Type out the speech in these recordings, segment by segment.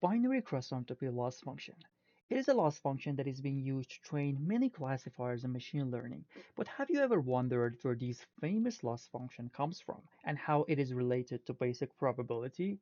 binary cross entropy loss function. It is a loss function that is being used to train many classifiers in machine learning. But have you ever wondered where this famous loss function comes from and how it is related to basic probability?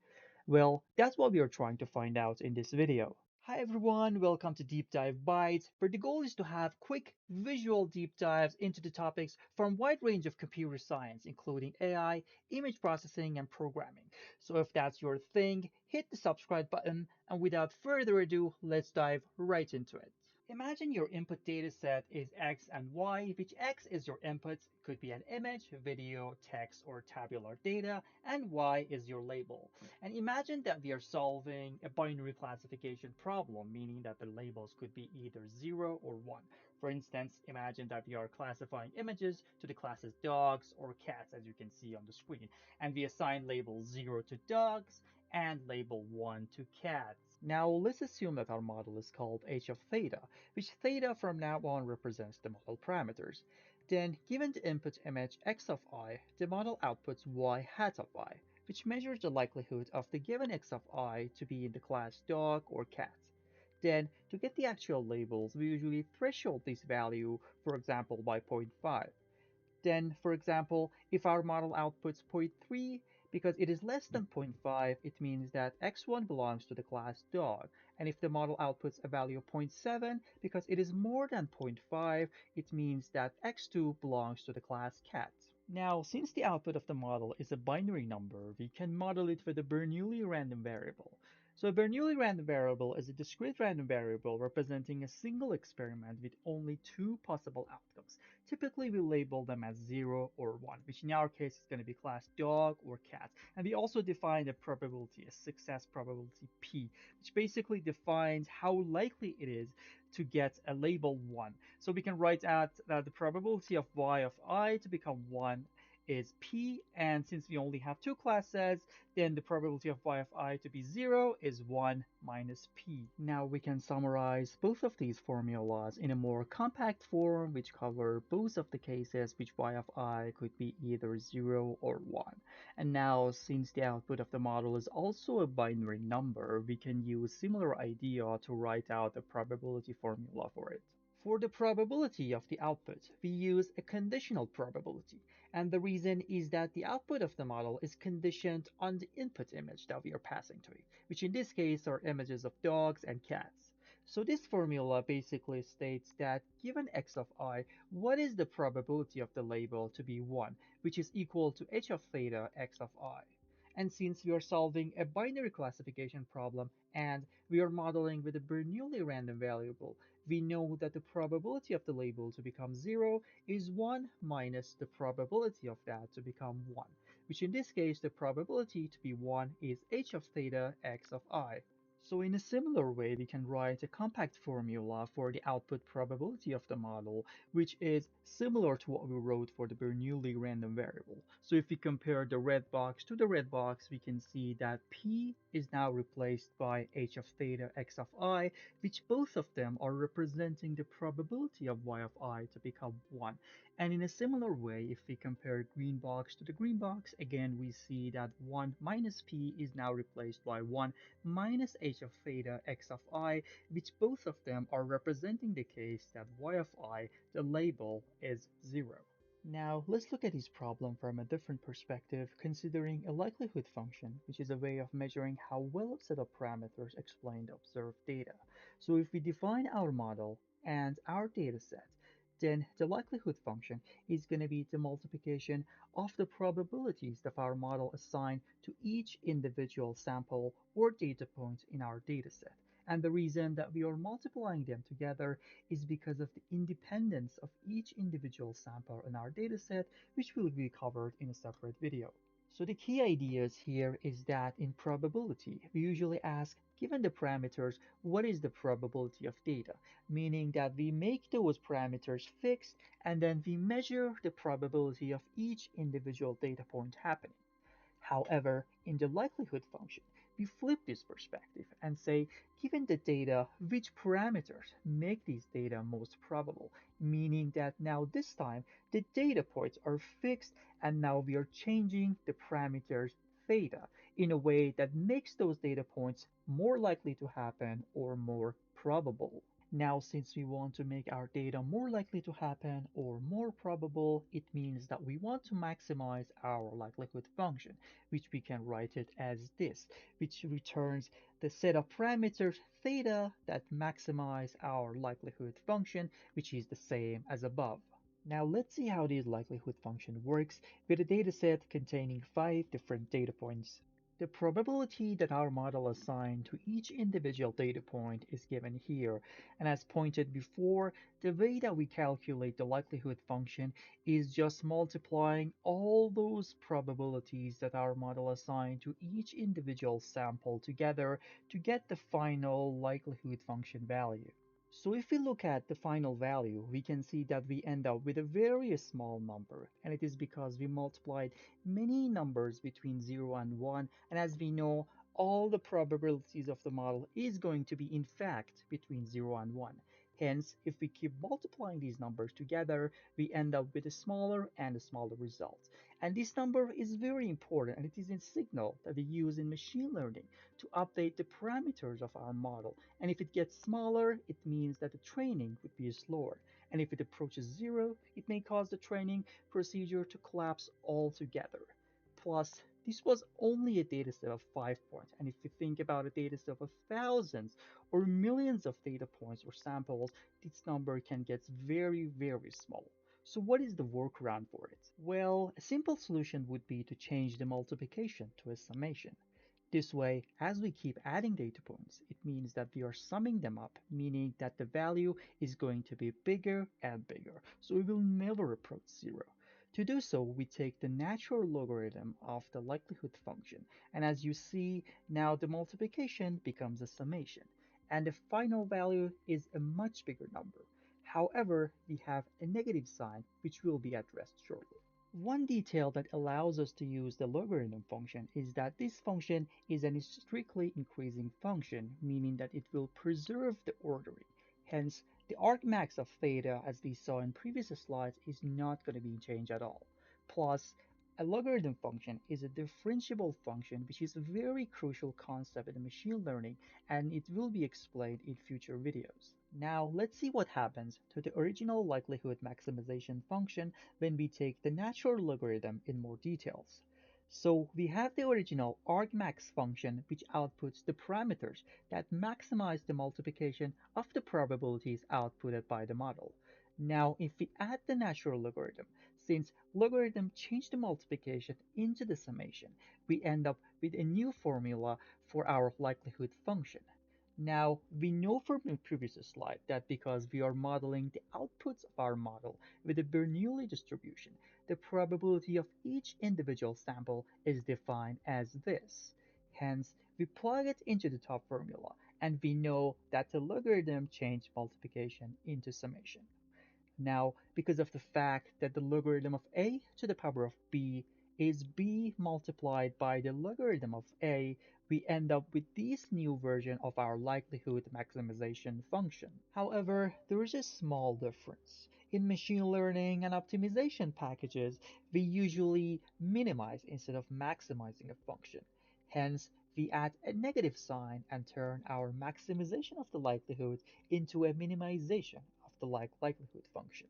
Well, that's what we are trying to find out in this video. Hi everyone, welcome to Deep Dive Bites, where the goal is to have quick visual deep dives into the topics from a wide range of computer science, including AI, image processing, and programming. So if that's your thing, hit the subscribe button, and without further ado, let's dive right into it. Imagine your input data set is X and Y, which X is your input, could be an image, video, text, or tabular data, and Y is your label. And imagine that we are solving a binary classification problem, meaning that the labels could be either 0 or 1. For instance, imagine that we are classifying images to the classes dogs or cats, as you can see on the screen, and we assign label 0 to dogs and label 1 to cats. Now let's assume that our model is called h of theta, which theta from now on represents the model parameters. Then, given the input image x of I, the model outputs y hat of I, which measures the likelihood of the given x of I to be in the class dog or cat. Then, to get the actual labels, we usually threshold this value, for example, by zero point 0.5. Then, for example, if our model outputs zero point 0.3, because it is less than zero point 0.5, it means that x1 belongs to the class dog. And if the model outputs a value of zero point 0.7, because it is more than zero point 0.5, it means that x2 belongs to the class cat. Now, since the output of the model is a binary number, we can model it with a Bernoulli random variable. So a Bernoulli random variable is a discrete random variable representing a single experiment with only two possible outcomes. Typically, we label them as 0 or 1, which in our case is going to be class dog or cat. And we also define a probability, a success probability P, which basically defines how likely it is to get a label 1. So we can write out that the probability of y of I to become 1 is P, and since we only have two classes, then the probability of y of I to be 0 is 1 minus P. Now we can summarize both of these formulas in a more compact form, which cover both of the cases which y of I could be either 0 or 1. And now, since the output of the model is also a binary number, we can use similar idea to write out a probability formula for it. For the probability of the output, we use a conditional probability, and the reason is that the output of the model is conditioned on the input image that we are passing to it, which in this case are images of dogs and cats. So this formula basically states that given x of I, what is the probability of the label to be 1, which is equal to h of theta x of I. And since we are solving a binary classification problem and we are modeling with a Bernoulli random variable, we know that the probability of the label to become 0 is 1 minus the probability of that to become 1, which in this case the probability to be 1 is h of theta x of I. So in a similar way, we can write a compact formula for the output probability of the model, which is similar to what we wrote for the Bernoulli random variable. So if we compare the red box to the red box, we can see that P is now replaced by h of theta x of I, which both of them are representing the probability of y of I to become 1. And in a similar way, if we compare green box to the green box, again we see that 1 minus P is now replaced by 1 minus h of theta x of I, which both of them are representing the case that y of I, the label, is 0. Now, let's look at this problem from a different perspective, considering a likelihood function, which is a way of measuring how well a set of parameters explain the observed data. So if we define our model and our data set, then the likelihood function is going to be the multiplication of the probabilities that our model assign to each individual sample or data point in our dataset. And the reason that we are multiplying them together is because of the independence of each individual sample in our dataset, which will be covered in a separate video. So the key ideas here is that in probability, we usually ask, given the parameters, what is the probability of data? Meaning that we make those parameters fixed and then we measure the probability of each individual data point happening. However, in the likelihood function, we flip this perspective and say, given the data, which parameters make these data most probable, meaning that now this time the data points are fixed and now we are changing the parameters theta in a way that makes those data points more likely to happen or more probable. Now, since we want to make our data more likely to happen or more probable, it means that we want to maximize our likelihood function, which we can write it as this, which returns the set of parameters theta that maximize our likelihood function, which is the same as above. Now let's see how this likelihood function works with a dataset containing 5 different data points. The probability that our model assigned to each individual data point is given here, and as pointed before, the way that we calculate the likelihood function is just multiplying all those probabilities that our model assigned to each individual sample together to get the final likelihood function value. So if we look at the final value, we can see that we end up with a very small number, and it is because we multiplied many numbers between 0 and 1, and as we know, all the probabilities of the model is going to be in fact between 0 and 1. Hence, if we keep multiplying these numbers together, we end up with a smaller and a smaller result. And this number is very important, and it is a signal that we use in machine learning to update the parameters of our model. And if it gets smaller, it means that the training would be slower. And if it approaches 0, it may cause the training procedure to collapse altogether. Plus, this was only a dataset of 5 points, and if you think about a dataset of thousands or millions of data points or samples, this number can get very, very small. So what is the workaround for it? Well, a simple solution would be to change the multiplication to a summation. This way, as we keep adding data points, it means that we are summing them up, meaning that the value is going to be bigger and bigger, so it will never approach 0. To do so, we take the natural logarithm of the likelihood function, and as you see, now the multiplication becomes a summation, and the final value is a much bigger number. However, we have a negative sign, which will be addressed shortly. One detail that allows us to use the logarithm function is that this function is a strictly increasing function, meaning that it will preserve the ordering. Hence, the argmax of theta, as we saw in previous slides, is not going to be changed at all. Plus, a logarithm function is a differentiable function, which is a very crucial concept in machine learning, and it will be explained in future videos. Now, let's see what happens to the original likelihood maximization function when we take the natural logarithm in more details. So we have the original argmax function, which outputs the parameters that maximize the multiplication of the probabilities outputted by the model. Now, if we add the natural logarithm, since logarithm change the multiplication into the summation, we end up with a new formula for our likelihood function. Now, we know from the previous slide that because we are modeling the outputs of our model with a Bernoulli distribution, the probability of each individual sample is defined as this. Hence, we plug it into the top formula, and we know that the logarithm changed multiplication into summation. Now, because of the fact that the logarithm of a to the power of b is b multiplied by the logarithm of a, we end up with this new version of our likelihood maximization function. However, there is a small difference. In machine learning and optimization packages, we usually minimize instead of maximizing a function. Hence, we add a negative sign and turn our maximization of the likelihood into a minimization of the likelihood function.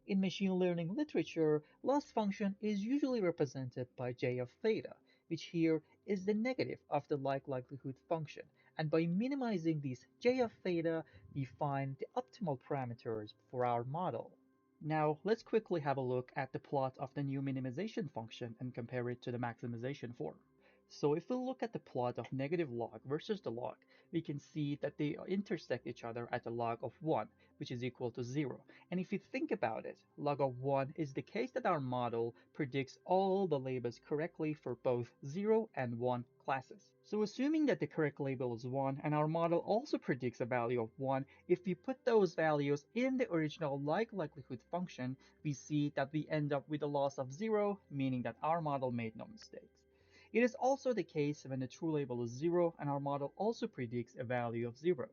In machine learning literature, loss function is usually represented by j of theta, which here is the negative of the likelihood function, and by minimizing this j of theta, we find the optimal parameters for our model. Now, let's quickly have a look at the plot of the new minimization function and compare it to the maximization form. So if we look at the plot of negative log versus the log, we can see that they intersect each other at a log of 1, which is equal to 0. And if you think about it, log of 1 is the case that our model predicts all the labels correctly for both 0 and 1 classes. So assuming that the correct label is 1 and our model also predicts a value of 1, if we put those values in the original likelihood function, we see that we end up with a loss of 0, meaning that our model made no mistakes. It is also the case when the true label is 0 and our model also predicts a value of 0.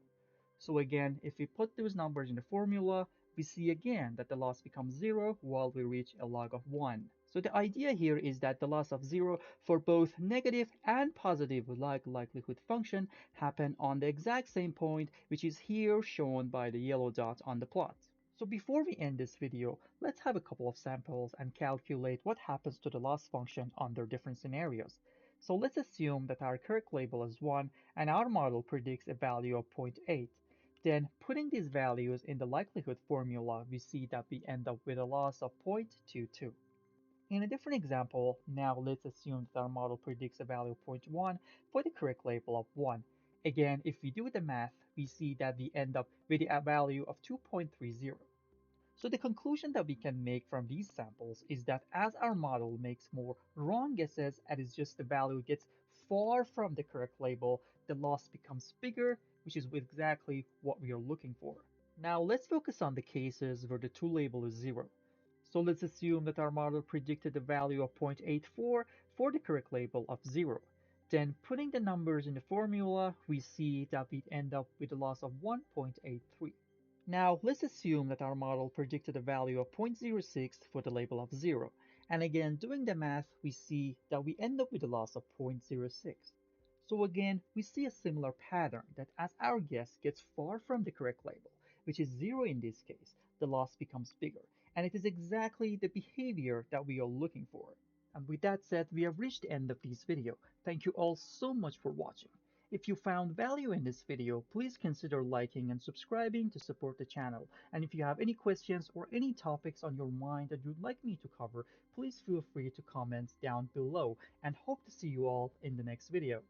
So again, if we put those numbers in the formula, we see again that the loss becomes 0 while we reach a log of 1. So the idea here is that the loss of zero for both negative and positive likelihood function happen on the exact same point, which is here shown by the yellow dot on the plot. So before we end this video, let's have a couple of samples and calculate what happens to the loss function under different scenarios. So let's assume that our Kirk label is 1 and our model predicts a value of 0.8. Then putting these values in the likelihood formula, we see that we end up with a loss of 0.22. In a different example, now let's assume that our model predicts a value of zero point 0.1 for the correct label of 1. Again, if we do the math, we see that we end up with a value of 2.30. So the conclusion that we can make from these samples is that as our model makes more wrong guesses and it's just the value gets far from the correct label, the loss becomes bigger, which is exactly what we are looking for. Now let's focus on the cases where the true label is 0. So let's assume that our model predicted the value of 0.84 for the correct label of 0. Then putting the numbers in the formula, we see that we end up with a loss of 1.83. Now let's assume that our model predicted a value of 0.06 for the label of 0. And again, doing the math, we see that we end up with a loss of 0.06. So again, we see a similar pattern that as our guess gets far from the correct label, which is 0 in this case, the loss becomes bigger. And it is exactly the behavior that we are looking for. And with that said, we have reached the end of this video. Thank you all so much for watching. If you found value in this video, please consider liking and subscribing to support the channel. And if you have any questions or any topics on your mind that you'd like me to cover, please feel free to comment down below and hope to see you all in the next video.